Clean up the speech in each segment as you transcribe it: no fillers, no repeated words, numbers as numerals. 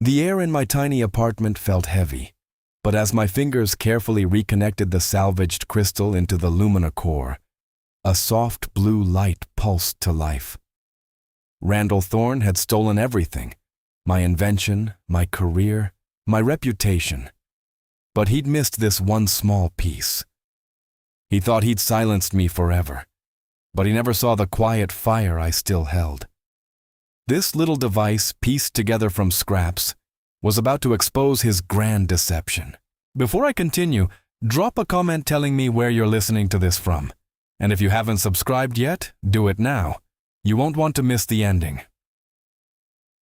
The air in my tiny apartment felt heavy, but as my fingers carefully reconnected the salvaged crystal into the lumina core, a soft blue light pulsed to life. Randall Thorne had stolen everything, my invention, my career, my reputation. But he'd missed this one small piece. He thought he'd silenced me forever, but he never saw the quiet fire I still held. This little device, pieced together from scraps, was about to expose his grand deception. Before I continue, drop a comment telling me where you're listening to this from. And if you haven't subscribed yet, do it now. You won't want to miss the ending.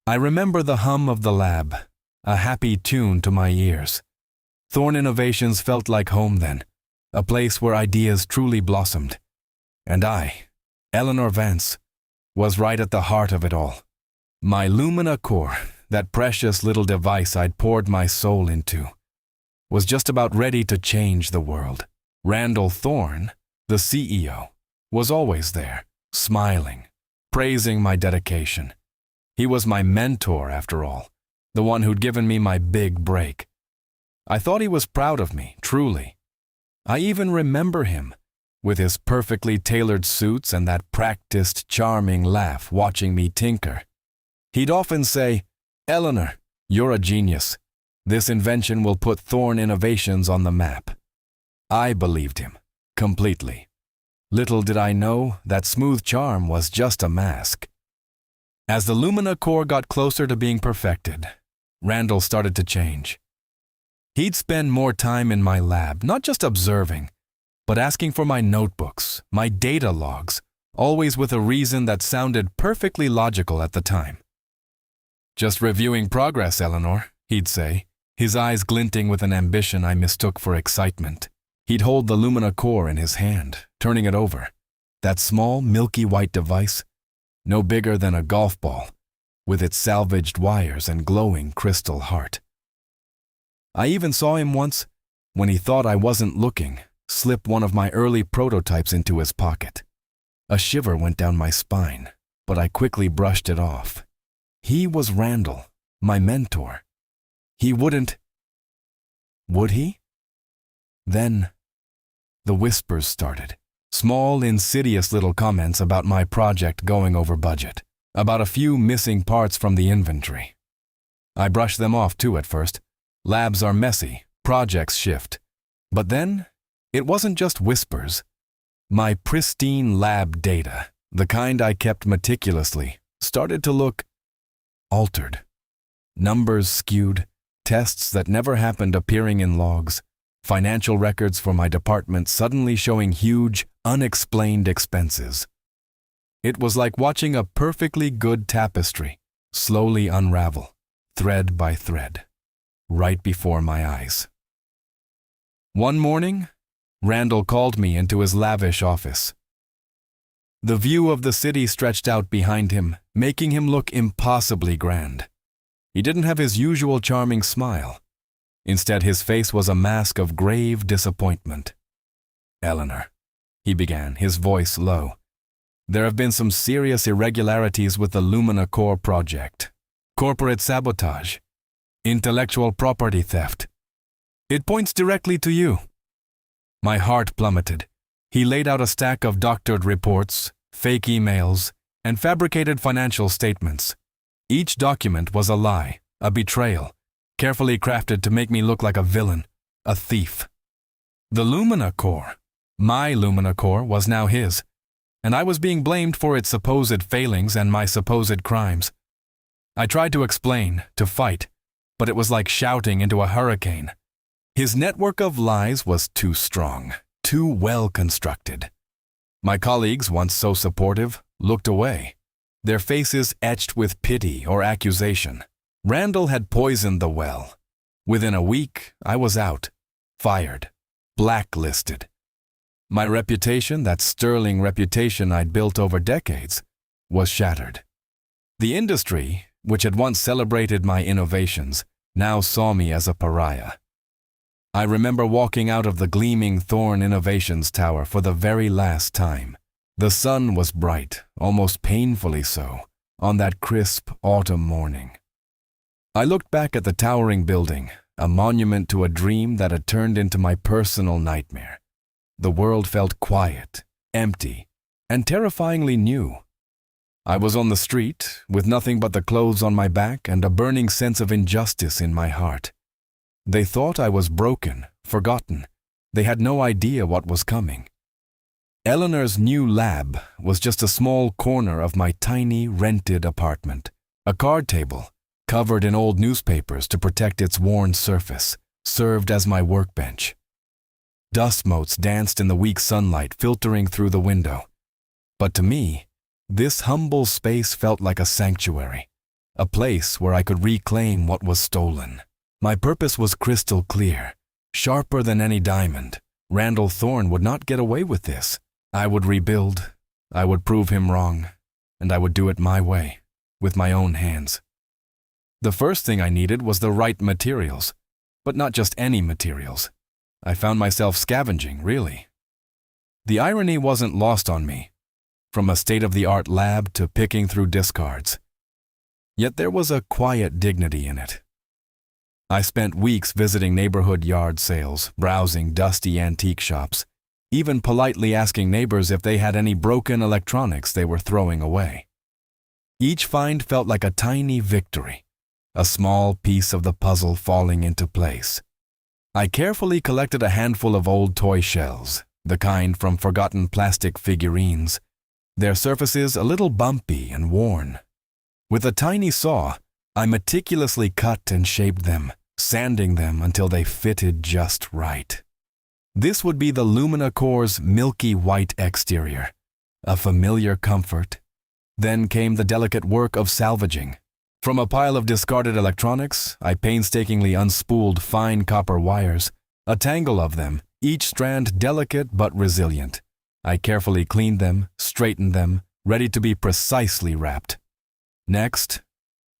I remember the hum of the lab, a happy tune to my ears. Thorne Innovations felt like home then, a place where ideas truly blossomed. And I, Eleanor Vance, was right at the heart of it all. My Lumina Core, that precious little device I'd poured my soul into, was just about ready to change the world. Randall Thorne, the CEO, was always there, smiling, praising my dedication. He was my mentor, after all, the one who'd given me my big break. I thought he was proud of me, truly. I even remember him, with his perfectly tailored suits and that practiced, charming laugh watching me tinker. He'd often say, "Eleanor, you're a genius. This invention will put Thorne Innovations on the map." I believed him, completely. Little did I know that smooth charm was just a mask. As the Lumina Core got closer to being perfected, Randall started to change. He'd spend more time in my lab, not just observing, but asking for my notebooks, my data logs, always with a reason that sounded perfectly logical at the time. "Just reviewing progress, Eleanor," he'd say, his eyes glinting with an ambition I mistook for excitement. He'd hold the Lumina Core in his hand, turning it over. That small, milky white device, no bigger than a golf ball, with its salvaged wires and glowing crystal heart. I even saw him once, when he thought I wasn't looking, slip one of my early prototypes into his pocket. A shiver went down my spine, but I quickly brushed it off. He was Randall, my mentor. He wouldn't... Would he? Then, the whispers started. Small, insidious little comments about my project going over budget, about a few missing parts from the inventory. I brushed them off too at first. Labs are messy, projects shift. But then, it wasn't just whispers. My pristine lab data, the kind I kept meticulously, started to look altered. Numbers skewed, tests that never happened appearing in logs, financial records for my department suddenly showing huge, unexplained expenses. It was like watching a perfectly good tapestry slowly unravel, thread by thread, right before my eyes. One morning, Randall called me into his lavish office. The view of the city stretched out behind him, making him look impossibly grand. He didn't have his usual charming smile. Instead, his face was a mask of grave disappointment. "Eleanor," he began, his voice low, "there have been some serious irregularities with the Lumina Core project. Corporate sabotage, intellectual property theft. It points directly to you." My heart plummeted. He laid out a stack of doctored reports, fake emails, and fabricated financial statements. Each document was a lie, a betrayal, carefully crafted to make me look like a villain, a thief. The Lumina Core, my Lumina Core, was now his, and I was being blamed for its supposed failings and my supposed crimes. I tried to explain, to fight, but it was like shouting into a hurricane. His network of lies was too strong, too well constructed. My colleagues, once so supportive, looked away, their faces etched with pity or accusation. Randall had poisoned the well. Within a week, I was out, fired, blacklisted. My reputation, that sterling reputation I'd built over decades, was shattered. The industry, which had once celebrated my innovations, now saw me as a pariah. I remember walking out of the gleaming Thorne Innovations Tower for the very last time. The sun was bright, almost painfully so, on that crisp autumn morning. I looked back at the towering building, a monument to a dream that had turned into my personal nightmare. The world felt quiet, empty, and terrifyingly new. I was on the street, with nothing but the clothes on my back and a burning sense of injustice in my heart. They thought I was broken, forgotten. They had no idea what was coming. Eleanor's new lab was just a small corner of my tiny, rented apartment. A card table, covered in old newspapers to protect its worn surface, served as my workbench. Dust motes danced in the weak sunlight filtering through the window. But to me, this humble space felt like a sanctuary, a place where I could reclaim what was stolen. My purpose was crystal clear, sharper than any diamond. Randall Thorne would not get away with this. I would rebuild, I would prove him wrong, and I would do it my way, with my own hands. The first thing I needed was the right materials, but not just any materials. I found myself scavenging, really. The irony wasn't lost on me, from a state-of-the-art lab to picking through discards. Yet there was a quiet dignity in it. I spent weeks visiting neighborhood yard sales, browsing dusty antique shops, even politely asking neighbors if they had any broken electronics they were throwing away. Each find felt like a tiny victory, a small piece of the puzzle falling into place. I carefully collected a handful of old toy shells, the kind from forgotten plastic figurines, their surfaces a little bumpy and worn. With a tiny saw, I meticulously cut and shaped them, sanding them until they fitted just right. This would be the Lumina Core's milky white exterior, a familiar comfort. Then came the delicate work of salvaging. From a pile of discarded electronics, I painstakingly unspooled fine copper wires, a tangle of them, each strand delicate but resilient. I carefully cleaned them, straightened them, ready to be precisely wrapped. Next,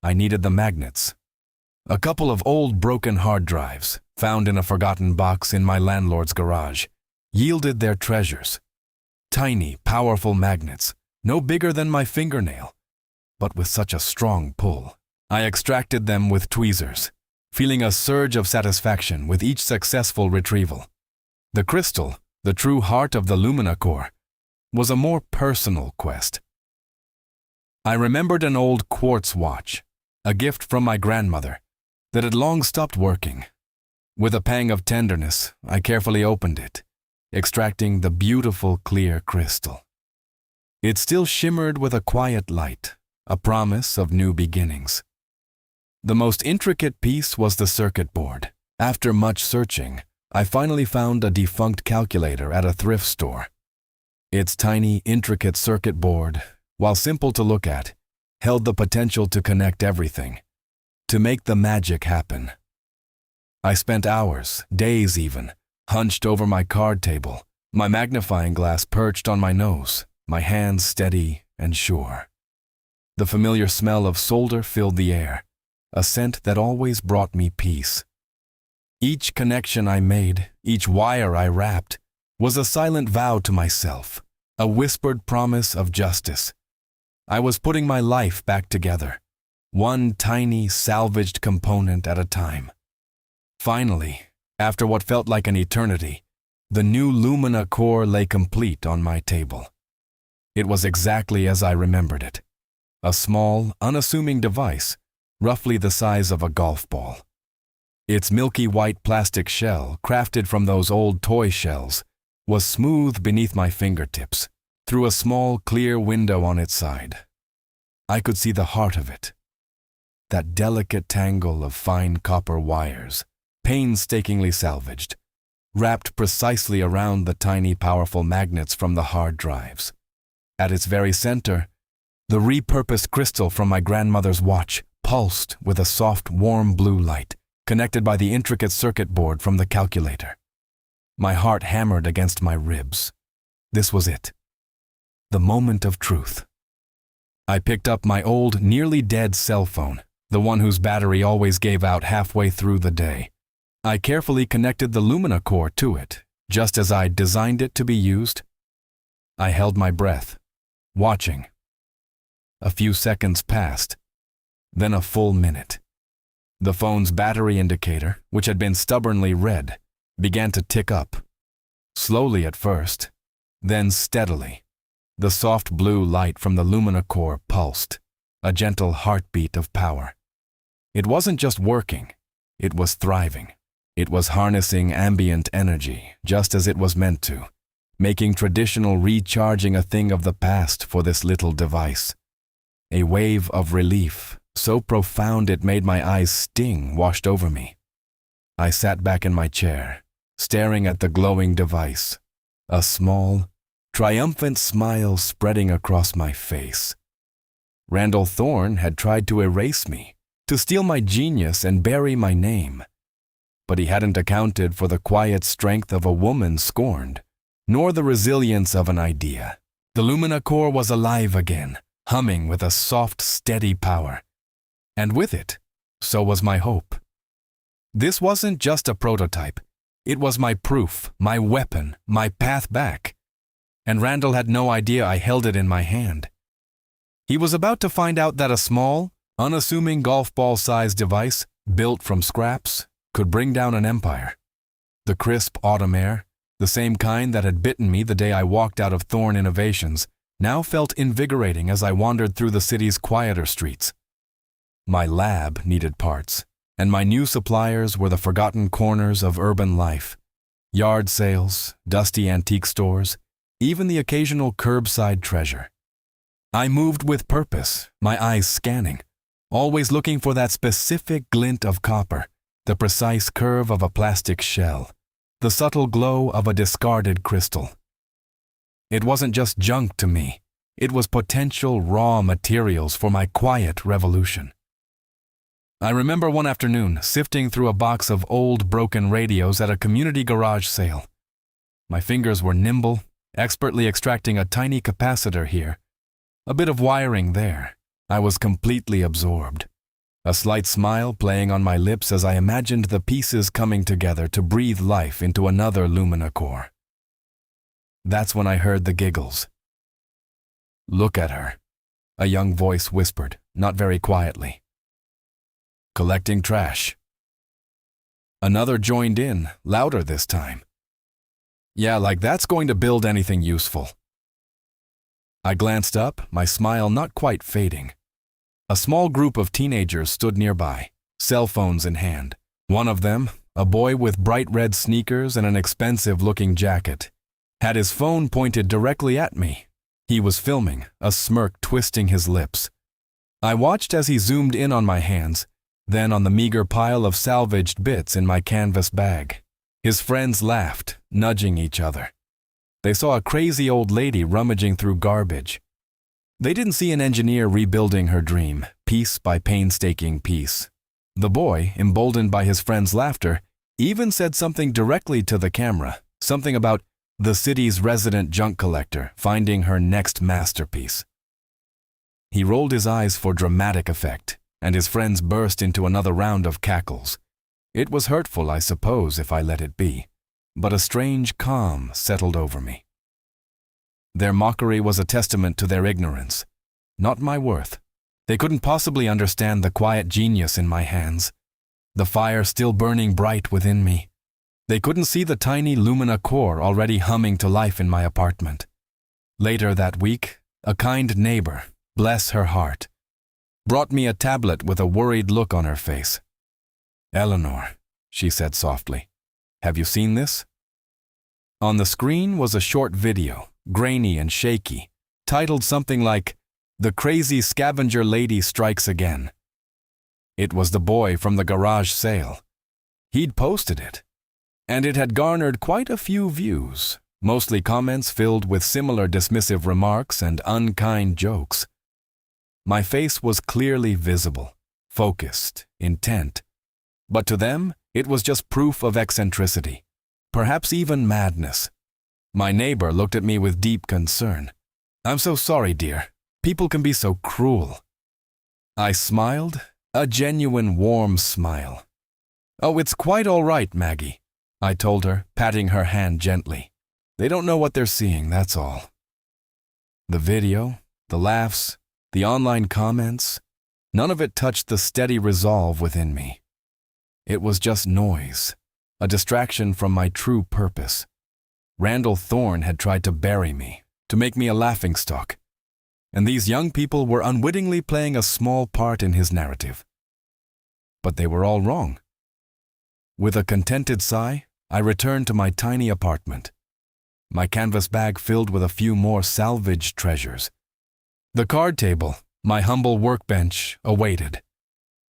I needed the magnets. A couple of old broken hard drives, found in a forgotten box in my landlord's garage, yielded their treasures. Tiny, powerful magnets, no bigger than my fingernail, but with such a strong pull. I extracted them with tweezers, feeling a surge of satisfaction with each successful retrieval. The crystal, the true heart of the Lumina Core, was a more personal quest. I remembered an old quartz watch, a gift from my grandmother, that had long stopped working. With a pang of tenderness, I carefully opened it, extracting the beautiful clear crystal. It still shimmered with a quiet light, a promise of new beginnings. The most intricate piece was the circuit board. After much searching, I finally found a defunct calculator at a thrift store. Its tiny, intricate circuit board, while simple to look at, held the potential to connect everything, to make the magic happen. I spent hours, days even, hunched over my card table, my magnifying glass perched on my nose, my hands steady and sure. The familiar smell of solder filled the air, a scent that always brought me peace. Each connection I made, each wire I wrapped, was a silent vow to myself, a whispered promise of justice. I was putting my life back together, one tiny, salvaged component at a time. Finally, after what felt like an eternity, the new Lumina Core lay complete on my table. It was exactly as I remembered it. A small, unassuming device, roughly the size of a golf ball. Its milky white plastic shell, crafted from those old toy shells, was smooth beneath my fingertips, through a small, clear window on its side. I could see the heart of it. That delicate tangle of fine copper wires, painstakingly salvaged, wrapped precisely around the tiny, powerful magnets from the hard drives. At its very center, the repurposed crystal from my grandmother's watch pulsed with a soft, warm blue light, connected by the intricate circuit board from the calculator. My heart hammered against my ribs. This was it. The moment of truth. I picked up my old, nearly dead cell phone, the one whose battery always gave out halfway through the day. I carefully connected the Lumina Core to it, just as I designed it to be used. I held my breath, watching. A few seconds passed, then a full minute. The phone's battery indicator, which had been stubbornly red, began to tick up. Slowly at first, then steadily. The soft blue light from the lumina core pulsed, a gentle heartbeat of power. It wasn't just working, it was thriving. It was harnessing ambient energy, just as it was meant to, making traditional recharging a thing of the past for this little device. A wave of relief, so profound it made my eyes sting, washed over me. I sat back in my chair, staring at the glowing device, a small, triumphant smile spreading across my face. Randall Thorne had tried to erase me, to steal my genius and bury my name. But he hadn't accounted for the quiet strength of a woman scorned, nor the resilience of an idea. The Lumina Core was alive again, humming with a soft, steady power. And with it, so was my hope. This wasn't just a prototype. It was my proof, my weapon, my path back. And Randall had no idea I held it in my hand. He was about to find out that a small, unassuming golf ball-sized device, built from scraps, could bring down an empire. The crisp autumn air, the same kind that had bitten me the day I walked out of Thorne Innovations, now felt invigorating as I wandered through the city's quieter streets. My lab needed parts, and my new suppliers were the forgotten corners of urban life. Yard sales, dusty antique stores, even the occasional curbside treasure. I moved with purpose, my eyes scanning, always looking for that specific glint of copper, the precise curve of a plastic shell, the subtle glow of a discarded crystal. It wasn't just junk to me. It was potential raw materials for my quiet revolution. I remember one afternoon sifting through a box of old broken radios at a community garage sale. My fingers were nimble, expertly extracting a tiny capacitor here, a bit of wiring there. I was completely absorbed. A slight smile playing on my lips as I imagined the pieces coming together to breathe life into another Lumina Core. That's when I heard the giggles. "Look at her," a young voice whispered, not very quietly. "Collecting trash." Another joined in, louder this time. "Yeah, like that's going to build anything useful." I glanced up, my smile not quite fading. A small group of teenagers stood nearby, cell phones in hand. One of them, a boy with bright red sneakers and an expensive-looking jacket, had his phone pointed directly at me. He was filming, a smirk twisting his lips. I watched as he zoomed in on my hands, then on the meager pile of salvaged bits in my canvas bag. His friends laughed, nudging each other. They saw a crazy old lady rummaging through garbage. They didn't see an engineer rebuilding her dream, piece by painstaking piece. The boy, emboldened by his friend's laughter, even said something directly to the camera, something about the city's resident junk collector finding her next masterpiece. He rolled his eyes for dramatic effect, and his friends burst into another round of cackles. It was hurtful, I suppose, if I let it be, but a strange calm settled over me. Their mockery was a testament to their ignorance, not my worth. They couldn't possibly understand the quiet genius in my hands, the fire still burning bright within me. They couldn't see the tiny Lumina Core already humming to life in my apartment. Later that week, a kind neighbor, bless her heart, brought me a tablet with a worried look on her face. "Eleanor," she said softly, "have you seen this?" On the screen was a short video, grainy and shaky, titled something like, "The Crazy Scavenger Lady Strikes Again." It was the boy from the garage sale. He'd posted it, and it had garnered quite a few views, mostly comments filled with similar dismissive remarks and unkind jokes. My face was clearly visible, focused, intent, but to them it was just proof of eccentricity, perhaps even madness. My neighbor looked at me with deep concern. "I'm so sorry, dear. People can be so cruel." I smiled, a genuine warm smile. "Oh, it's quite all right, Maggie," I told her, patting her hand gently. "They don't know what they're seeing, that's all." The video, the laughs, the online comments, none of it touched the steady resolve within me. It was just noise, a distraction from my true purpose. Randall Thorne had tried to bury me, to make me a laughingstock, and these young people were unwittingly playing a small part in his narrative. But they were all wrong. With a contented sigh, I returned to my tiny apartment, my canvas bag filled with a few more salvaged treasures. The card table, my humble workbench, awaited.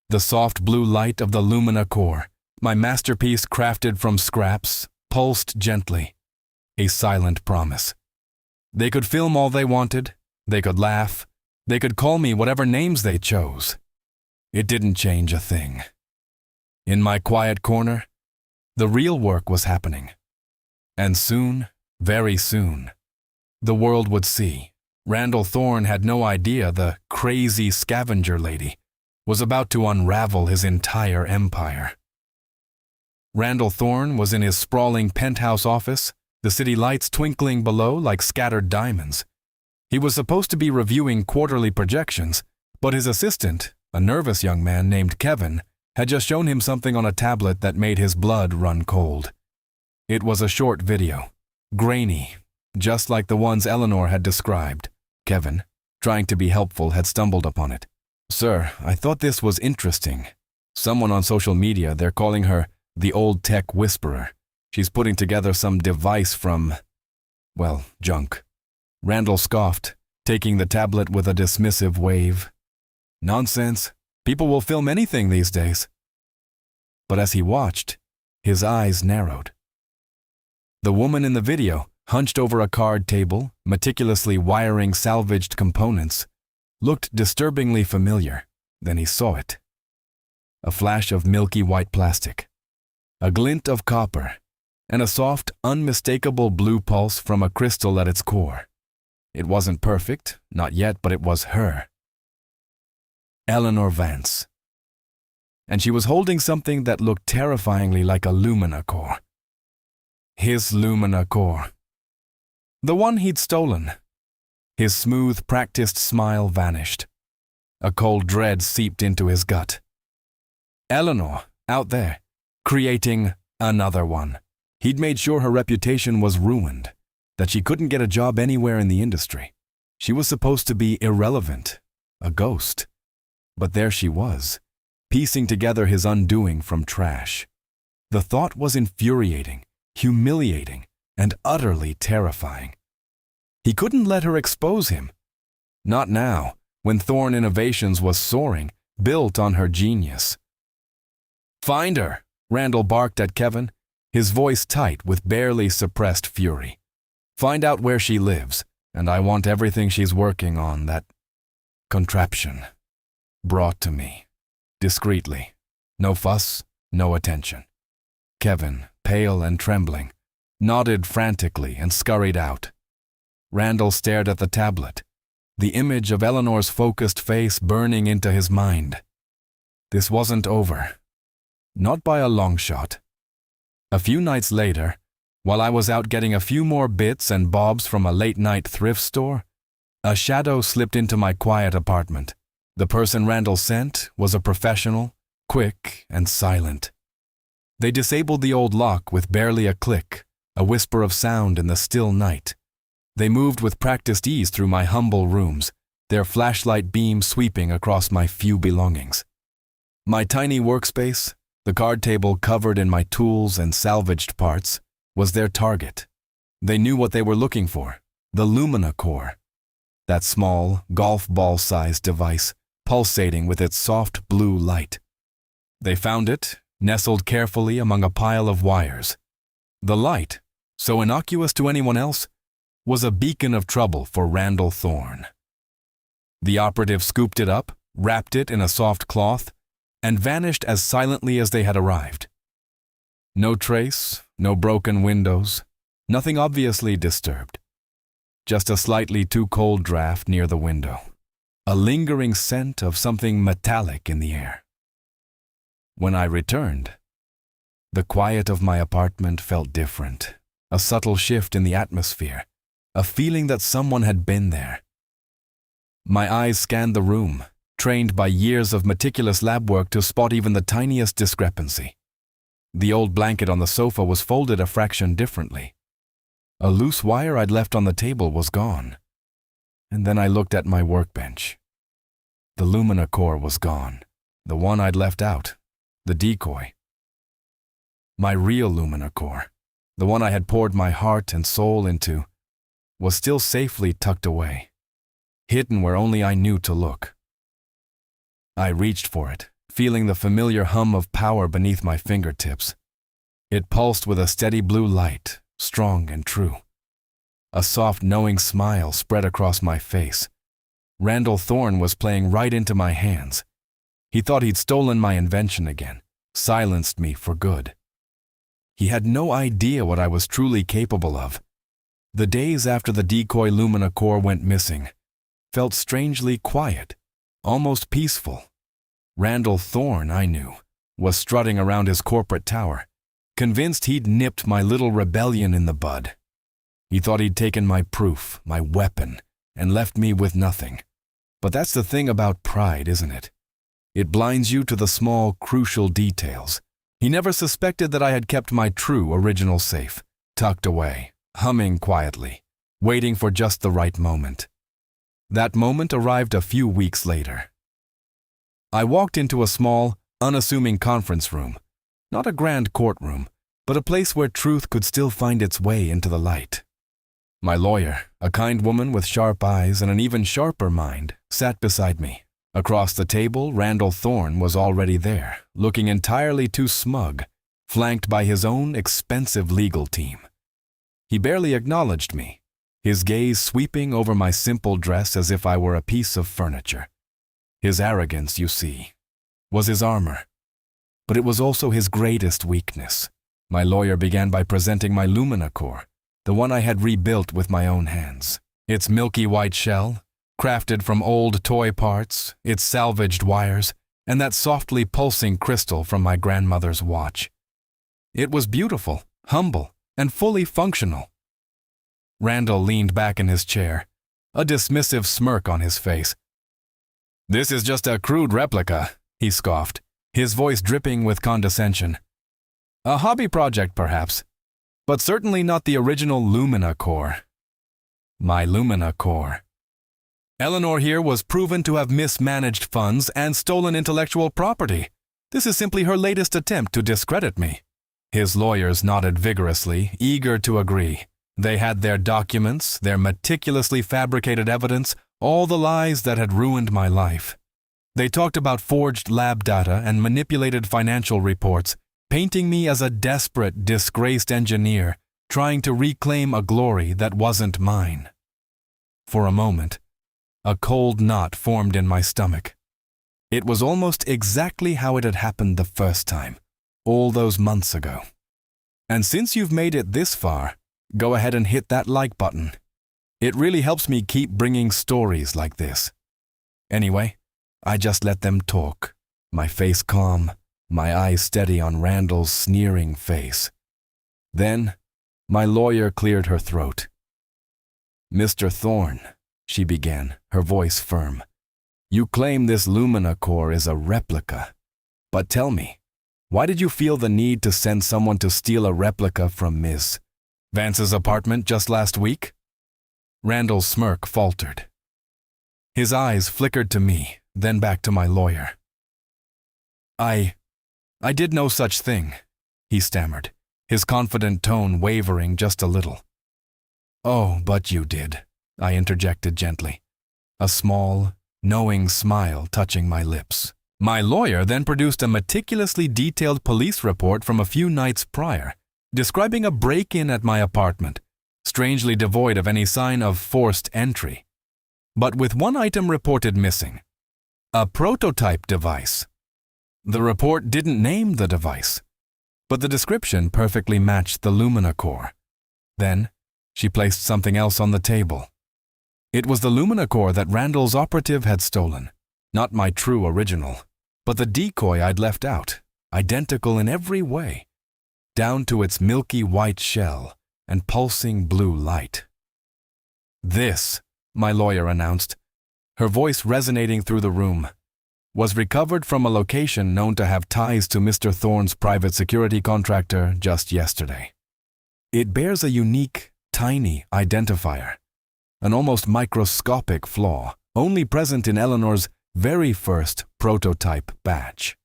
The soft blue light of the Lumina core, my masterpiece crafted from scraps, pulsed gently, a silent promise. They could film all they wanted, they could laugh, they could call me whatever names they chose. It didn't change a thing. In my quiet corner, the real work was happening. And soon, very soon, the world would see. Randall Thorne had no idea the crazy scavenger lady was about to unravel his entire empire. Randall Thorne was in his sprawling penthouse office, the city lights twinkling below like scattered diamonds. He was supposed to be reviewing quarterly projections, but his assistant, a nervous young man named Kevin, had just shown him something on a tablet that made his blood run cold. It was a short video, grainy, just like the ones Eleanor had described. Kevin, trying to be helpful, had stumbled upon it. "Sir, I thought this was interesting. Someone on social media, they're calling her the old tech whisperer. She's putting together some device from, well, junk." Randall scoffed, taking the tablet with a dismissive wave. "Nonsense. People will film anything these days." But as he watched, his eyes narrowed. The woman in the video, hunched over a card table, meticulously wiring salvaged components, looked disturbingly familiar. Then he saw it. A flash of milky white plastic, a glint of copper, and a soft, unmistakable blue pulse from a crystal at its core. It wasn't perfect, not yet, but it was her. Eleanor Vance. And she was holding something that looked terrifyingly like a Lumina core. His Lumina core. The one he'd stolen. His smooth, practiced smile vanished. A cold dread seeped into his gut. Eleanor, out there, creating another one. He'd made sure her reputation was ruined, that she couldn't get a job anywhere in the industry. She was supposed to be irrelevant, a ghost. But there she was, piecing together his undoing from trash. The thought was infuriating, humiliating, and utterly terrifying. He couldn't let her expose him. Not now, when Thorne Innovations was soaring, built on her genius. "Find her," Randall barked at Kevin, his voice tight with barely suppressed fury. "Find out where she lives, and I want everything she's working on, that contraption, brought to me, discreetly. No fuss, no attention." Kevin, pale and trembling, nodded frantically and scurried out. Randall stared at the tablet, the image of Eleanor's focused face burning into his mind. This wasn't over. Not by a long shot. A few nights later, while I was out getting a few more bits and bobs from a late-night thrift store, a shadow slipped into my quiet apartment. The person Randall sent was a professional, quick, and silent. They disabled the old lock with barely a click, a whisper of sound in the still night. They moved with practiced ease through my humble rooms, their flashlight beam sweeping across my few belongings. My tiny workspace, the card table covered in my tools and salvaged parts, was their target. They knew what they were looking for, the Lumina core. That small, golf ball-sized device, pulsating with its soft blue light. They found it, nestled carefully among a pile of wires. The light, so innocuous to anyone else, was a beacon of trouble for Randall Thorne. The operative scooped it up, wrapped it in a soft cloth, and vanished as silently as they had arrived. No trace, no broken windows, nothing obviously disturbed. Just a slightly too cold draft near the window. A lingering scent of something metallic in the air. When I returned, the quiet of my apartment felt different. A subtle shift in the atmosphere, a feeling that someone had been there. My eyes scanned the room, trained by years of meticulous lab work to spot even the tiniest discrepancy. The old blanket on the sofa was folded a fraction differently. A loose wire I'd left on the table was gone. And then I looked at my workbench. The Lumina core was gone. The one I'd left out. The decoy. My real Lumina core, the one I had poured my heart and soul into, was still safely tucked away, hidden where only I knew to look. I reached for it, feeling the familiar hum of power beneath my fingertips. It pulsed with a steady blue light, strong and true. A soft, knowing smile spread across my face. Randall Thorne was playing right into my hands. He thought he'd stolen my invention again, silenced me for good. He had no idea what I was truly capable of. The days after the decoy Lumina core went missing felt strangely quiet, almost peaceful. Randall Thorne, I knew, was strutting around his corporate tower, convinced he'd nipped my little rebellion in the bud. He thought he'd taken my proof, my weapon, and left me with nothing. But that's the thing about pride, isn't it? It blinds you to the small, crucial details. He never suspected that I had kept my true original safe, tucked away, humming quietly, waiting for just the right moment. That moment arrived a few weeks later. I walked into a small, unassuming conference room, not a grand courtroom, but a place where truth could still find its way into the light. My lawyer, a kind woman with sharp eyes and an even sharper mind, sat beside me. Across the table, Randall Thorne was already there, looking entirely too smug, flanked by his own expensive legal team. He barely acknowledged me, his gaze sweeping over my simple dress as if I were a piece of furniture. His arrogance, you see, was his armor. But it was also his greatest weakness. My lawyer began by presenting my Lumina core, the one I had rebuilt with my own hands. Its milky white shell, crafted from old toy parts, its salvaged wires, and that softly pulsing crystal from my grandmother's watch. It was beautiful, humble, and fully functional. Randall leaned back in his chair, a dismissive smirk on his face. "This is just a crude replica," he scoffed, his voice dripping with condescension. "A hobby project, perhaps, but certainly not the original Lumina core." My Lumina core. Eleanor here was proven to have mismanaged funds and stolen intellectual property. This is simply her latest attempt to discredit me. His lawyers nodded vigorously, eager to agree. They had their documents, their meticulously fabricated evidence, all the lies that had ruined my life. They talked about forged lab data and manipulated financial reports, painting me as a desperate, disgraced engineer trying to reclaim a glory that wasn't mine. For a moment, a cold knot formed in my stomach. It was almost exactly how it had happened the first time, all those months ago. And since you've made it this far, go ahead and hit that like button. It really helps me keep bringing stories like this. Anyway, I just let them talk, my face calm, my eyes steady on Randall's sneering face. Then, my lawyer cleared her throat. "Mr. Thorne," she began, her voice firm, "you claim this Lumina core is a replica. But tell me, why did you feel the need to send someone to steal a replica from Ms. Vance's apartment just last week?" Randall's smirk faltered. His eyes flickered to me, then back to my lawyer. I did no such thing," he stammered, his confident tone wavering just a little. "Oh, but you did," I interjected gently, a small, knowing smile touching my lips. My lawyer then produced a meticulously detailed police report from a few nights prior, describing a break-in at my apartment, strangely devoid of any sign of forced entry, but with one item reported missing: a prototype device. The report didn't name the device, but the description perfectly matched the Lumina core. Then, she placed something else on the table. It was the Lumina core that Randall's operative had stolen, not my true original, but the decoy I'd left out, identical in every way, down to its milky white shell and pulsing blue light. "This," my lawyer announced, her voice resonating through the room, was recovered from a location known to have ties to Mr. Thorne's private security contractor just yesterday. It bears a unique, tiny identifier, an almost microscopic flaw, only present in Eleanor's very first prototype batch.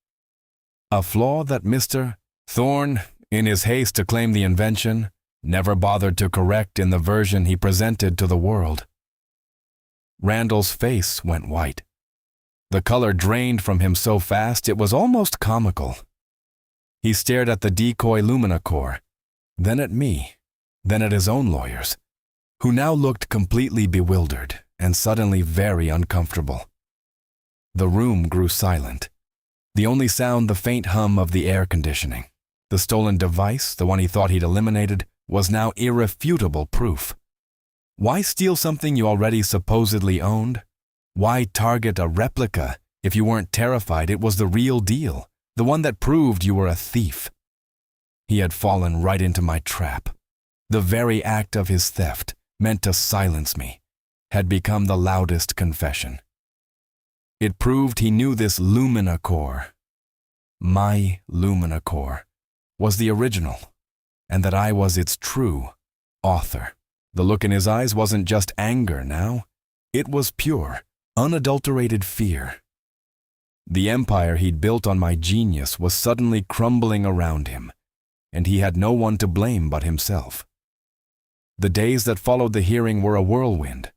A flaw that Mr. Thorne, in his haste to claim the invention, never bothered to correct in the version he presented to the world. Randall's face went white. The color drained from him so fast it was almost comical. He stared at the decoy Lumina core, then at me, then at his own lawyers, who now looked completely bewildered and suddenly very uncomfortable. The room grew silent. The only sound the faint hum of the air conditioning. The stolen device, the one he thought he'd eliminated, was now irrefutable proof. Why steal something you already supposedly owned? Why target a replica if you weren't terrified it was the real deal, the one that proved you were a thief? He had fallen right into my trap. The very act of his theft, meant to silence me, had become the loudest confession. It proved he knew this Lumina core, my Lumina core, was the original, and that I was its true author. The look in his eyes wasn't just anger now. It was pure, unadulterated fear. The empire he'd built on my genius was suddenly crumbling around him, and he had no one to blame but himself. The days that followed the hearing were a whirlwind,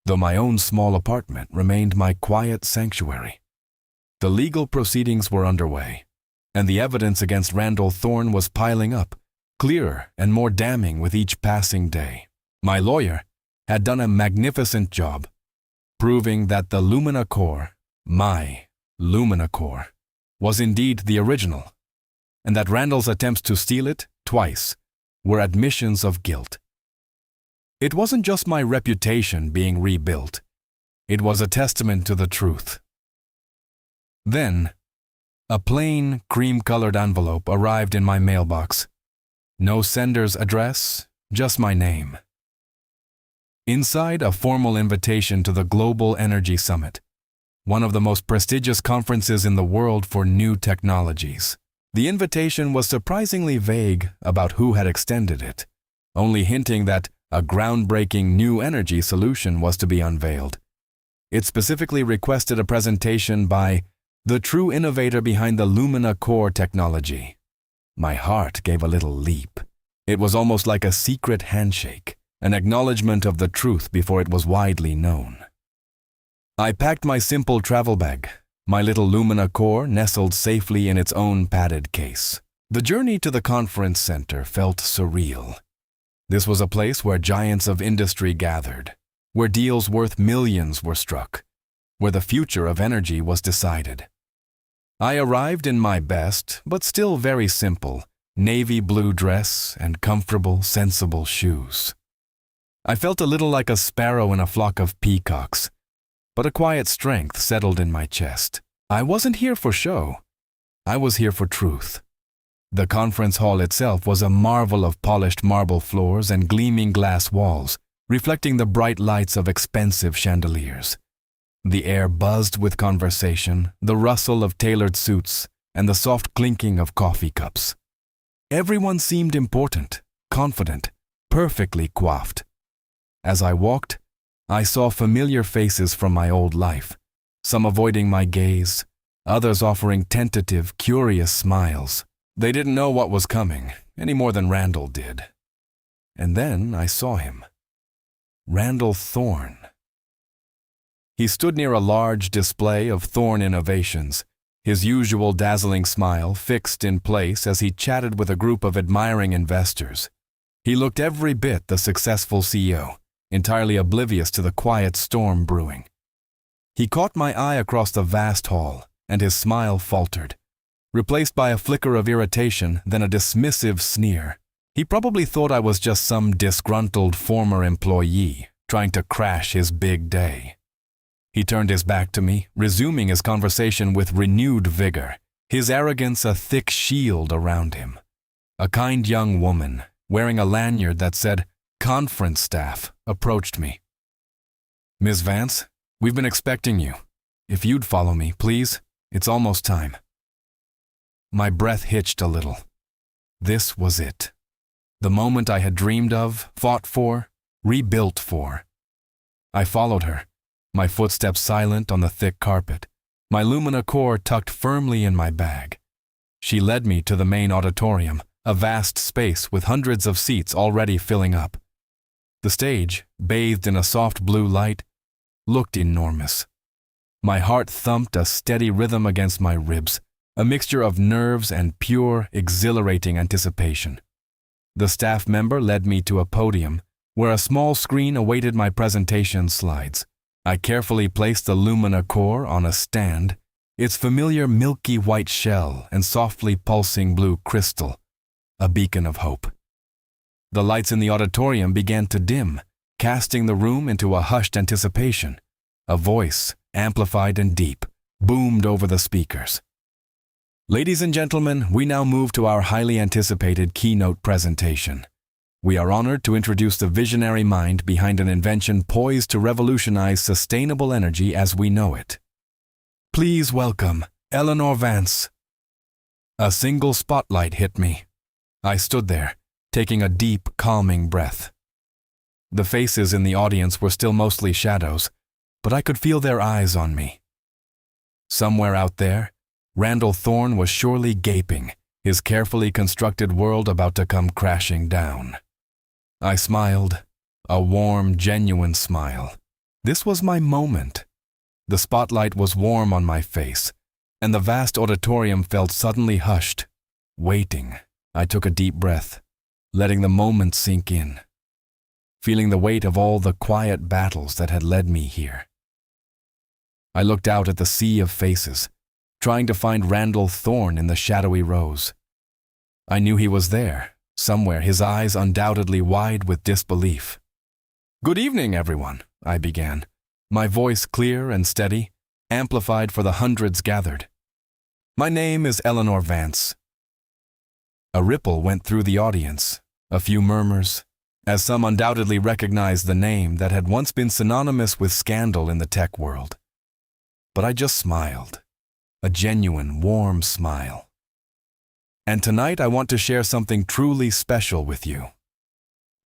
though my own small apartment remained my quiet sanctuary. The legal proceedings were underway, and the evidence against Randall Thorne was piling up, clearer and more damning with each passing day. My lawyer had done a magnificent job, proving that the Lumina core, my Lumina core, was indeed the original, and that Randall's attempts to steal it, twice, were admissions of guilt. It wasn't just my reputation being rebuilt. It was a testament to the truth. Then, a plain, cream-colored envelope arrived in my mailbox. No sender's address, just my name. Inside, a formal invitation to the Global Energy Summit, one of the most prestigious conferences in the world for new technologies. The invitation was surprisingly vague about who had extended it, only hinting that a groundbreaking new energy solution was to be unveiled. It specifically requested a presentation by the true innovator behind the Lumina core technology. My heart gave a little leap. It was almost like a secret handshake, an acknowledgement of the truth before it was widely known. I packed my simple travel bag, my little Lumina core nestled safely in its own padded case. The journey to the conference center felt surreal. This was a place where giants of industry gathered, where deals worth millions were struck, where the future of energy was decided. I arrived in my best, but still very simple, navy blue dress and comfortable, sensible shoes. I felt a little like a sparrow in a flock of peacocks, but a quiet strength settled in my chest. I wasn't here for show. I was here for truth. The conference hall itself was a marvel of polished marble floors and gleaming glass walls, reflecting the bright lights of expensive chandeliers. The air buzzed with conversation, the rustle of tailored suits, and the soft clinking of coffee cups. Everyone seemed important, confident, perfectly coiffed. As I walked, I saw familiar faces from my old life, some avoiding my gaze, others offering tentative, curious smiles. They didn't know what was coming, any more than Randall did. And then I saw him. Randall Thorne. He stood near a large display of Thorne innovations, his usual dazzling smile fixed in place as he chatted with a group of admiring investors. He looked every bit the successful CEO, entirely oblivious to the quiet storm brewing. He caught my eye across the vast hall, and his smile faltered, replaced by a flicker of irritation, then a dismissive sneer. He probably thought I was just some disgruntled former employee trying to crash his big day. He turned his back to me, resuming his conversation with renewed vigor, his arrogance a thick shield around him. A kind young woman, wearing a lanyard that said, "Conference staff," approached me. "Ms. Vance, we've been expecting you. If you'd follow me, please." It's almost time. My breath hitched a little. This was it. The moment I had dreamed of, fought for, rebuilt for. I followed her, my footsteps silent on the thick carpet, my lumina core tucked firmly in my bag. She led me to the main auditorium, a vast space with hundreds of seats already filling up. The stage, bathed in a soft blue light, looked enormous. My heart thumped a steady rhythm against my ribs, a mixture of nerves and pure, exhilarating anticipation. The staff member led me to a podium where a small screen awaited my presentation slides. I carefully placed the lumina core on a stand, its familiar milky white shell and softly pulsing blue crystal, a beacon of hope. The lights in the auditorium began to dim, casting the room into a hushed anticipation. A voice, amplified and deep, boomed over the speakers. Ladies and gentlemen, we now move to our highly anticipated keynote presentation. We are honored to introduce the visionary mind behind an invention poised to revolutionize sustainable energy as we know it. Please welcome Eleanor Vance. A single spotlight hit me. I stood there, taking a deep, calming breath. The faces in the audience were still mostly shadows, but I could feel their eyes on me. Somewhere out there, Randall Thorne was surely gaping, his carefully constructed world about to come crashing down. I smiled, a warm, genuine smile. This was my moment. The spotlight was warm on my face, and the vast auditorium felt suddenly hushed, waiting. I took a deep breath, letting the moment sink in, feeling the weight of all the quiet battles that had led me here. I looked out at the sea of faces, trying to find Randall Thorne in the shadowy rows. I knew he was there, somewhere, his eyes undoubtedly wide with disbelief. "Good evening, everyone," I began, my voice clear and steady, amplified for the hundreds gathered. "My name is Eleanor Vance." A ripple went through the audience, a few murmurs, as some undoubtedly recognized the name that had once been synonymous with scandal in the tech world. But I just smiled, a genuine, warm smile. And tonight I want to share something truly special with you.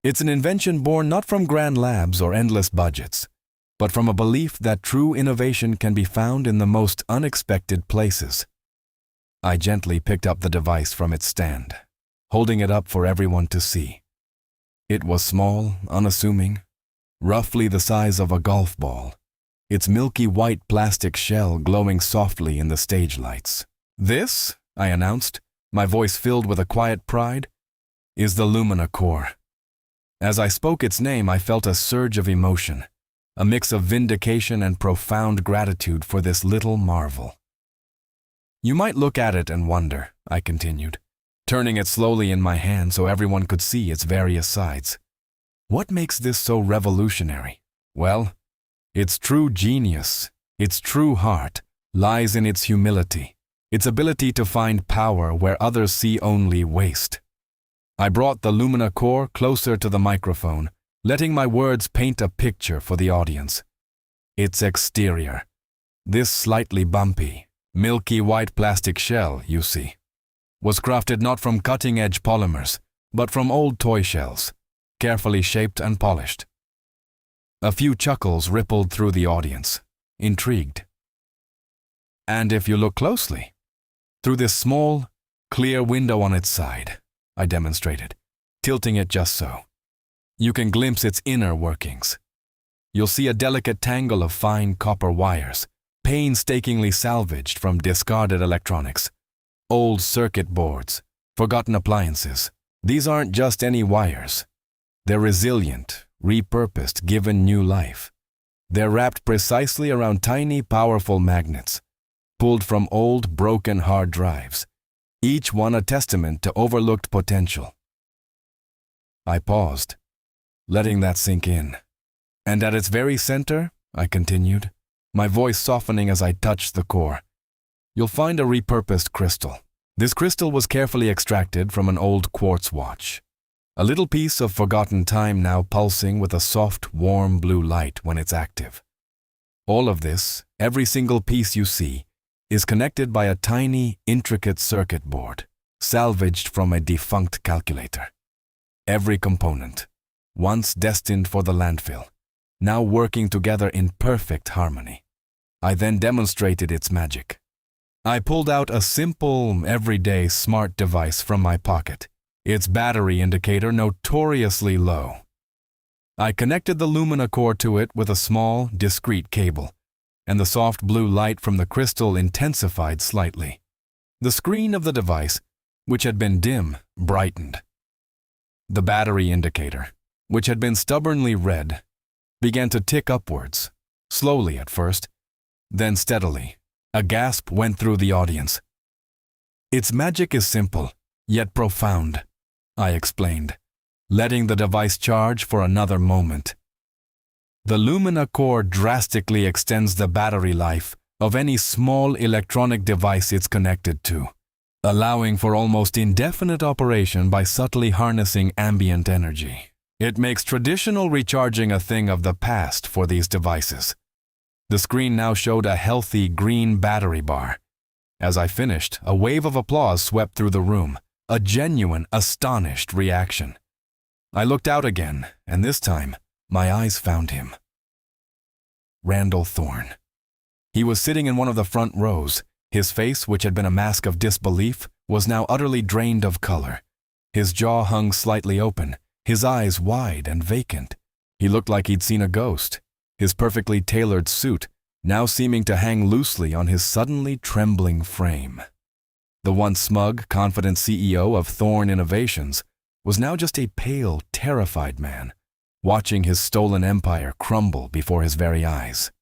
It's an invention born not from grand labs or endless budgets, but from a belief that true innovation can be found in the most unexpected places. I gently picked up the device from its stand, holding it up for everyone to see. It was small, unassuming, roughly the size of a golf ball, its milky white plastic shell glowing softly in the stage lights. "This," I announced, my voice filled with a quiet pride, "is the Lumina Core." As I spoke its name, I felt a surge of emotion, a mix of vindication and profound gratitude for this little marvel. "You might look at it and wonder," I continued, turning it slowly in my hand so everyone could see its various sides. "What makes this so revolutionary? Well, its true genius, its true heart, lies in its humility, its ability to find power where others see only waste." I brought the Lumina Core closer to the microphone, letting my words paint a picture for the audience. Its exterior, this slightly bumpy, milky white plastic shell, you see, was crafted not from cutting-edge polymers, but from old toy shells, carefully shaped and polished. A few chuckles rippled through the audience, intrigued. "And if you look closely, through this small, clear window on its side," I demonstrated, tilting it just so, "you can glimpse its inner workings. You'll see a delicate tangle of fine copper wires, painstakingly salvaged from discarded electronics, old circuit boards, forgotten appliances. These aren't just any wires. They're resilient, repurposed, given new life. They're wrapped precisely around tiny, powerful magnets, pulled from old, broken hard drives, each one a testament to overlooked potential." I paused, letting that sink in. "And at its very center," I continued, my voice softening as I touched the core, "you'll find a repurposed crystal. This crystal was carefully extracted from an old quartz watch. A little piece of forgotten time now pulsing with a soft, warm blue light when it's active. All of this, every single piece you see, is connected by a tiny, intricate circuit board, salvaged from a defunct calculator. Every component, once destined for the landfill, now working together in perfect harmony. I then demonstrated its magic. I pulled out a simple, everyday smart device from my pocket, its battery indicator notoriously low. I connected the lumina core to it with a small, discreet cable, and the soft blue light from the crystal intensified slightly. The screen of the device, which had been dim, brightened. The battery indicator, which had been stubbornly red, began to tick upwards, slowly at first, then steadily. A gasp went through the audience. "Its magic is simple, yet profound," I explained, letting the device charge for another moment. The Lumina core drastically extends the battery life of any small electronic device it's connected to, allowing for almost indefinite operation by subtly harnessing ambient energy. It makes traditional recharging a thing of the past for these devices. The screen now showed a healthy green battery bar. As I finished, a wave of applause swept through the room, a genuine, astonished reaction. I looked out again, and this time, my eyes found him. Randall Thorne. He was sitting in one of the front rows. His face, which had been a mask of disbelief, was now utterly drained of color. His jaw hung slightly open, his eyes wide and vacant. He looked like he'd seen a ghost, his perfectly tailored suit now seeming to hang loosely on his suddenly trembling frame. The once smug, confident CEO of Thorne Innovations was now just a pale, terrified man, watching his stolen empire crumble before his very eyes.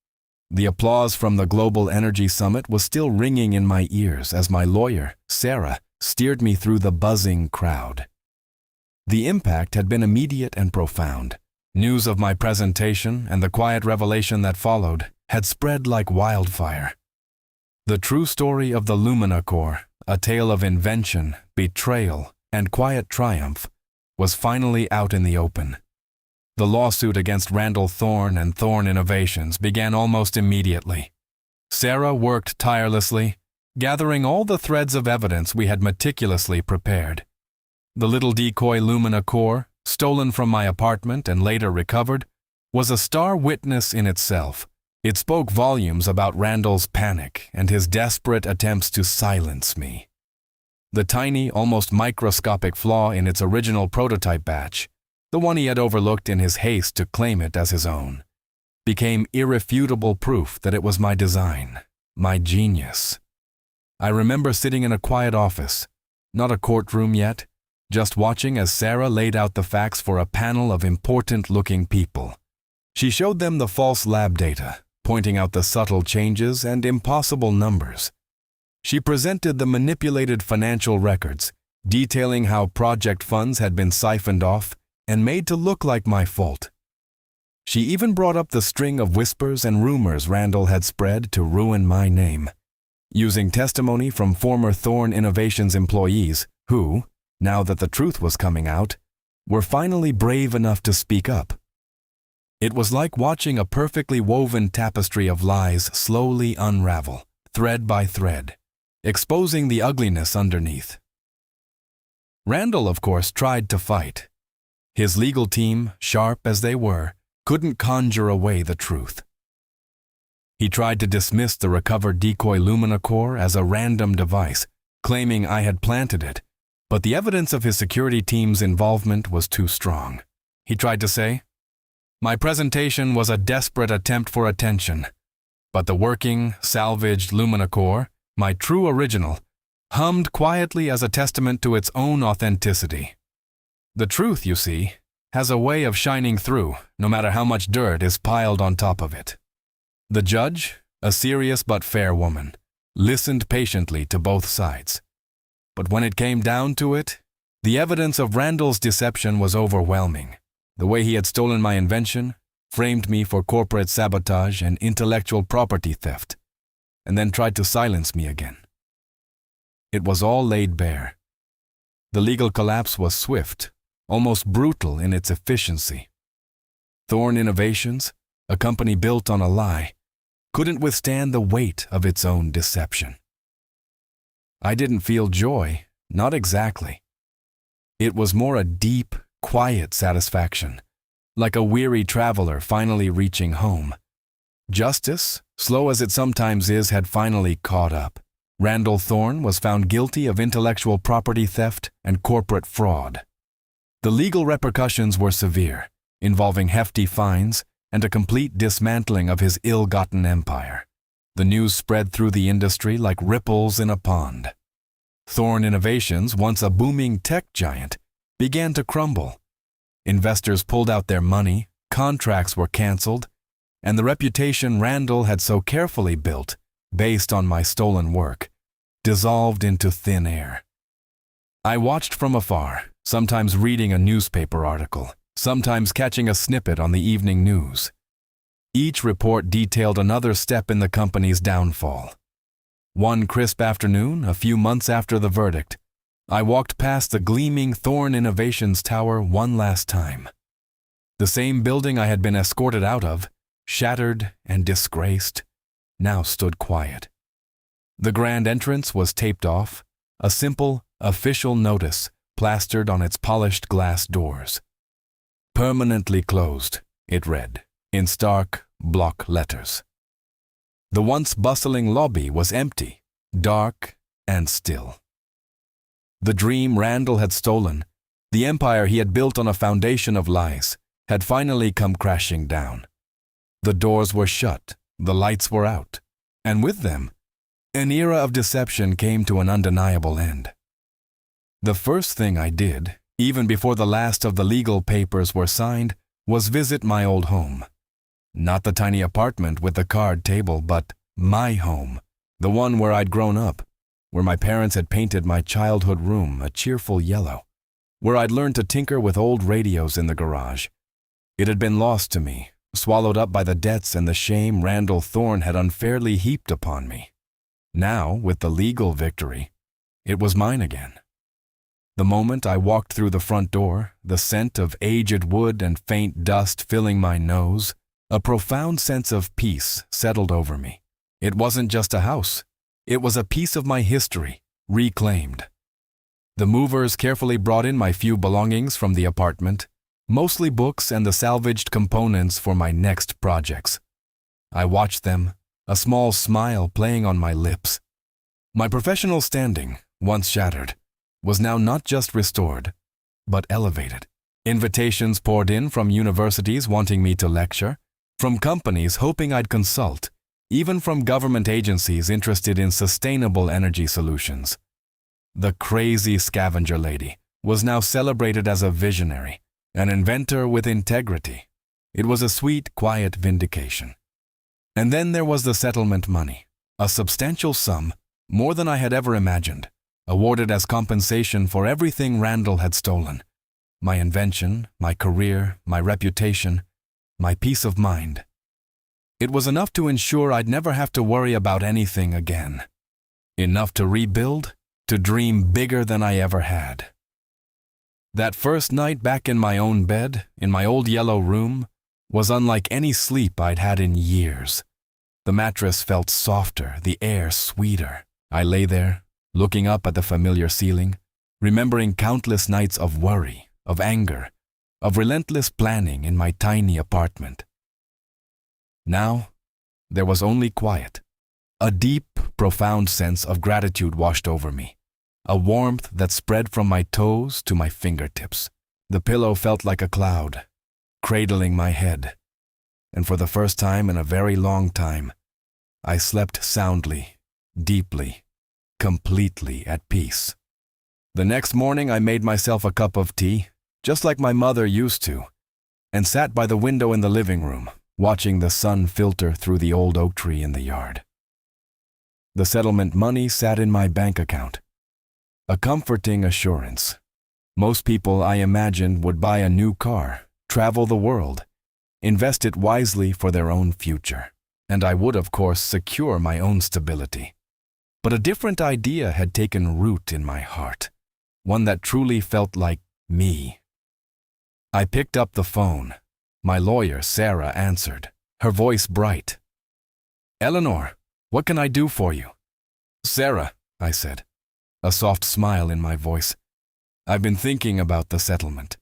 The applause from the Global Energy Summit was still ringing in my ears as my lawyer, Sarah, steered me through the buzzing crowd. The impact had been immediate and profound. News of my presentation and the quiet revelation that followed had spread like wildfire. The true story of the Lumina core, a tale of invention, betrayal, and quiet triumph, was finally out in the open. The lawsuit against Randall Thorne and Thorne Innovations began almost immediately. Sarah worked tirelessly, gathering all the threads of evidence we had meticulously prepared. The little decoy Lumina core, stolen from my apartment and later recovered, was a star witness in itself. It spoke volumes about Randall's panic and his desperate attempts to silence me. The tiny, almost microscopic flaw in its original prototype batch, the one he had overlooked in his haste to claim it as his own, became irrefutable proof that it was my design, my genius. I remember sitting in a quiet office, not a courtroom yet, just watching as Sarah laid out the facts for a panel of important-looking people. She showed them the false lab data, pointing out the subtle changes and impossible numbers. She presented the manipulated financial records, detailing how project funds had been siphoned off and made to look like my fault. She even brought up the string of whispers and rumors Randall had spread to ruin my name, using testimony from former Thorne Innovations employees who, now that the truth was coming out, were finally brave enough to speak up. It was like watching a perfectly woven tapestry of lies slowly unravel, thread by thread, exposing the ugliness underneath. Randall, of course, tried to fight. His legal team, sharp as they were, couldn't conjure away the truth. He tried to dismiss the recovered decoy Lumina core as a random device, claiming I had planted it, but the evidence of his security team's involvement was too strong. He tried to say, "My presentation was a desperate attempt for attention, but the working, salvaged Lumina core, my true original, hummed quietly as a testament to its own authenticity." The truth, you see, has a way of shining through, no matter how much dirt is piled on top of it. The judge, a serious but fair woman, listened patiently to both sides. But when it came down to it, the evidence of Randall's deception was overwhelming. The way he had stolen my invention, framed me for corporate sabotage and intellectual property theft, and then tried to silence me again. It was all laid bare. The legal collapse was swift, almost brutal in its efficiency. Thorne Innovations, a company built on a lie, couldn't withstand the weight of its own deception. I didn't feel joy, not exactly. It was more a deep, quiet satisfaction, like a weary traveler finally reaching home. Justice, slow as it sometimes is, had finally caught up. Randall Thorne was found guilty of intellectual property theft and corporate fraud. The legal repercussions were severe, involving hefty fines and a complete dismantling of his ill-gotten empire. The news spread through the industry like ripples in a pond. Thorne Innovations, once a booming tech giant, began to crumble. Investors pulled out their money, contracts were canceled, and the reputation Randall had so carefully built, based on my stolen work, dissolved into thin air. I watched from afar, sometimes reading a newspaper article, sometimes catching a snippet on the evening news. Each report detailed another step in the company's downfall. One crisp afternoon, a few months after the verdict, I walked past the gleaming Thorne Innovations Tower one last time. The same building I had been escorted out of, shattered and disgraced, now stood quiet. The grand entrance was taped off, a simple, official notice plastered on its polished glass doors. Permanently closed, it read, in stark, block letters. The once bustling lobby was empty, dark, and still. The dream Randall had stolen, the empire he had built on a foundation of lies, had finally come crashing down. The doors were shut, the lights were out, and with them, an era of deception came to an undeniable end. The first thing I did, even before the last of the legal papers were signed, was visit my old home. Not the tiny apartment with the card table, but my home, the one where I'd grown up, where my parents had painted my childhood room a cheerful yellow, where I'd learned to tinker with old radios in the garage. It had been lost to me, swallowed up by the debts and the shame Randall Thorne had unfairly heaped upon me. Now, with the legal victory, it was mine again. The moment I walked through the front door, the scent of aged wood and faint dust filling my nose, a profound sense of peace settled over me. It wasn't just a house. It was a piece of my history, reclaimed. The movers carefully brought in my few belongings from the apartment, mostly books and the salvaged components for my next projects. I watched them, a small smile playing on my lips. My professional standing, once shattered, was now not just restored, but elevated. Invitations poured in from universities wanting me to lecture, from companies hoping I'd consult, even from government agencies interested in sustainable energy solutions. The crazy scavenger lady was now celebrated as a visionary, an inventor with integrity. It was a sweet, quiet vindication. And then there was the settlement money, a substantial sum, more than I had ever imagined, awarded as compensation for everything Randall had stolen. My invention, my career, my reputation, my peace of mind. It was enough to ensure I'd never have to worry about anything again. Enough to rebuild, to dream bigger than I ever had. That first night back in my own bed, in my old yellow room, was unlike any sleep I'd had in years. The mattress felt softer, the air sweeter. I lay there, looking up at the familiar ceiling, remembering countless nights of worry, of anger, of relentless planning in my tiny apartment. Now, there was only quiet. A deep, profound sense of gratitude washed over me, a warmth that spread from my toes to my fingertips. The pillow felt like a cloud, cradling my head, and for the first time in a very long time, I slept soundly, deeply, completely at peace. The next morning I made myself a cup of tea, just like my mother used to, and sat by the window in the living room, watching the sun filter through the old oak tree in the yard. The settlement money sat in my bank account. A comforting assurance. Most people, I imagined, would buy a new car, travel the world, invest it wisely for their own future, and I would, of course, secure my own stability. But a different idea had taken root in my heart, one that truly felt like me. I picked up the phone. My lawyer, Sarah, answered, her voice bright. "Eleanor, what can I do for you?" "Sarah," I said, a soft smile in my voice. "I've been thinking about the settlement.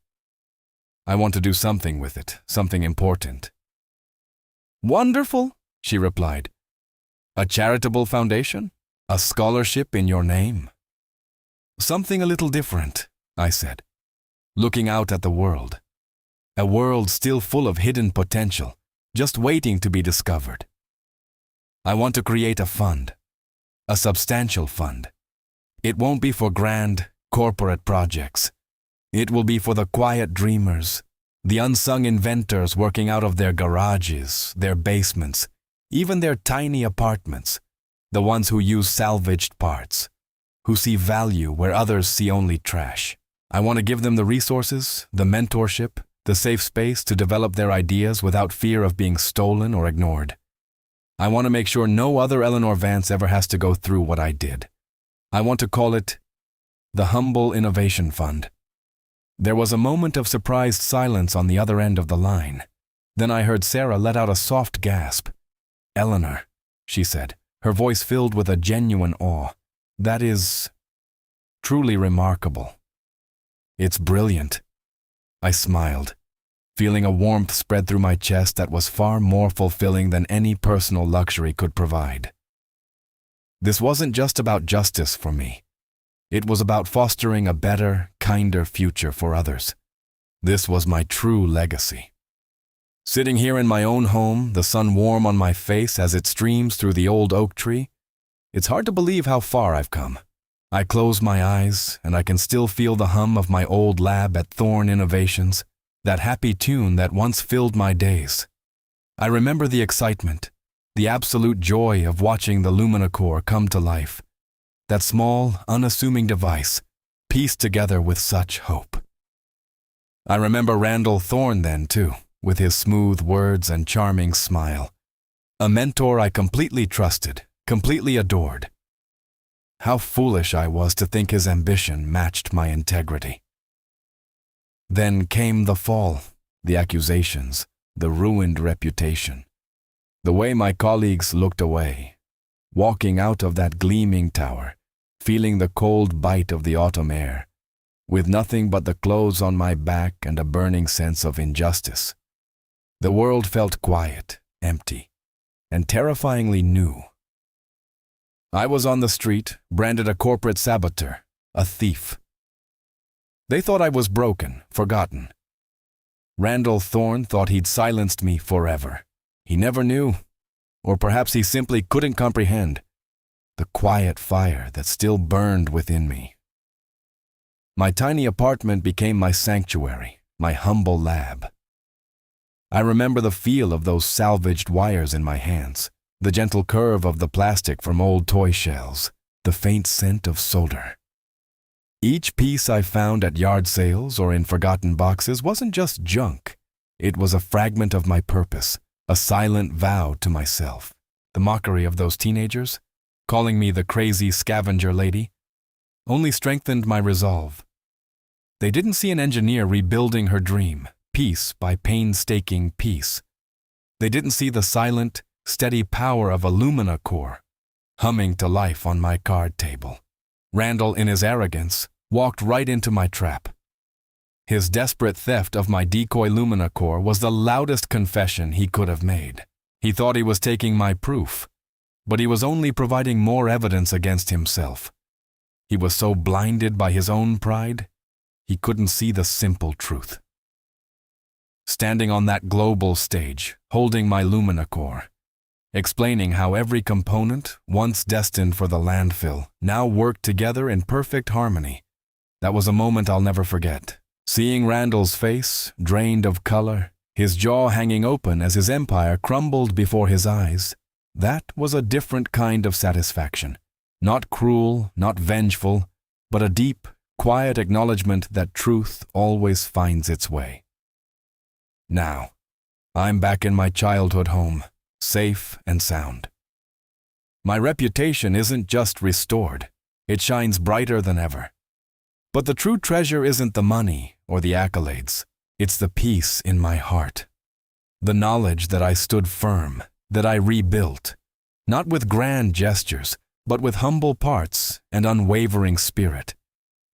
I want to do something with it, something important." "Wonderful," she replied. "A charitable foundation? A scholarship in your name?" "Something a little different," I said, looking out at the world. A world still full of hidden potential, just waiting to be discovered. "I want to create a fund, a substantial fund. It won't be for grand, corporate projects. It will be for the quiet dreamers, the unsung inventors working out of their garages, their basements, even their tiny apartments, the ones who use salvaged parts, who see value where others see only trash. I want to give them the resources, the mentorship, the safe space to develop their ideas without fear of being stolen or ignored. I want to make sure no other Eleanor Vance ever has to go through what I did. I want to call it the Humble Innovation Fund." There was a moment of surprised silence on the other end of the line. Then I heard Sarah let out a soft gasp. "Eleanor," she said, her voice filled with a genuine awe. "That is truly remarkable. It's brilliant." I smiled, feeling a warmth spread through my chest that was far more fulfilling than any personal luxury could provide. This wasn't just about justice for me. It was about fostering a better, kinder future for others. This was my true legacy. Sitting here in my own home, the sun warm on my face as it streams through the old oak tree, it's hard to believe how far I've come. I close my eyes, and I can still feel the hum of my old lab at Thorn Innovations, that happy tune that once filled my days. I remember the excitement, the absolute joy of watching the Lumina-Core come to life. That small, unassuming device, pieced together with such hope. I remember Randall Thorn then, too, with his smooth words and charming smile. A mentor I completely trusted, completely adored. How foolish I was to think his ambition matched my integrity. Then came the fall, the accusations, the ruined reputation. The way my colleagues looked away, walking out of that gleaming tower, feeling the cold bite of the autumn air, with nothing but the clothes on my back and a burning sense of injustice. The world felt quiet, empty, and terrifyingly new. I was on the street, branded a corporate saboteur, a thief. They thought I was broken, forgotten. Randall Thorn thought he'd silenced me forever. He never knew, or perhaps he simply couldn't comprehend, the quiet fire that still burned within me. My tiny apartment became my sanctuary, my humble lab. I remember the feel of those salvaged wires in my hands, the gentle curve of the plastic from old toy shells, the faint scent of solder. Each piece I found at yard sales or in forgotten boxes wasn't just junk. It was a fragment of my purpose, a silent vow to myself. The mockery of those teenagers, calling me the crazy scavenger lady, only strengthened my resolve. They didn't see an engineer rebuilding her dream, piece by painstaking piece. They didn't see the silent, steady power of a Lumina-Core humming to life on my card table. Randall, in his arrogance, walked right into my trap. His desperate theft of my decoy Lumina-Core was the loudest confession he could have made. He thought he was taking my proof, but he was only providing more evidence against himself. He was so blinded by his own pride, he couldn't see the simple truth. Standing on that global stage, holding my Lumina-Core, explaining how every component, once destined for the landfill, now worked together in perfect harmony. That was a moment I'll never forget. Seeing Randall's face, drained of color, his jaw hanging open as his empire crumbled before his eyes, that was a different kind of satisfaction. Not cruel, not vengeful, but a deep, quiet acknowledgement that truth always finds its way. Now, I'm back in my childhood home, safe and sound. My reputation isn't just restored, it shines brighter than ever. But the true treasure isn't the money or the accolades, it's the peace in my heart. The knowledge that I stood firm, that I rebuilt, not with grand gestures, but with humble parts and unwavering spirit.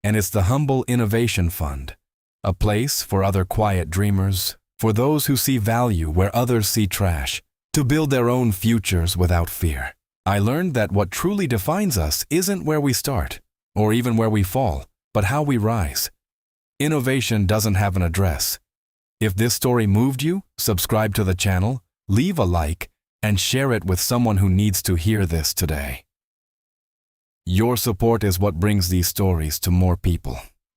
And it's the Humble Innovation Fund, a place for other quiet dreamers, for those who see value where others see trash, to build their own futures without fear. I learned that what truly defines us isn't where we start, or even where we fall, but how we rise. Innovation doesn't have an address. If this story moved you, subscribe to the channel, leave a like, and share it with someone who needs to hear this today. Your support is what brings these stories to more people.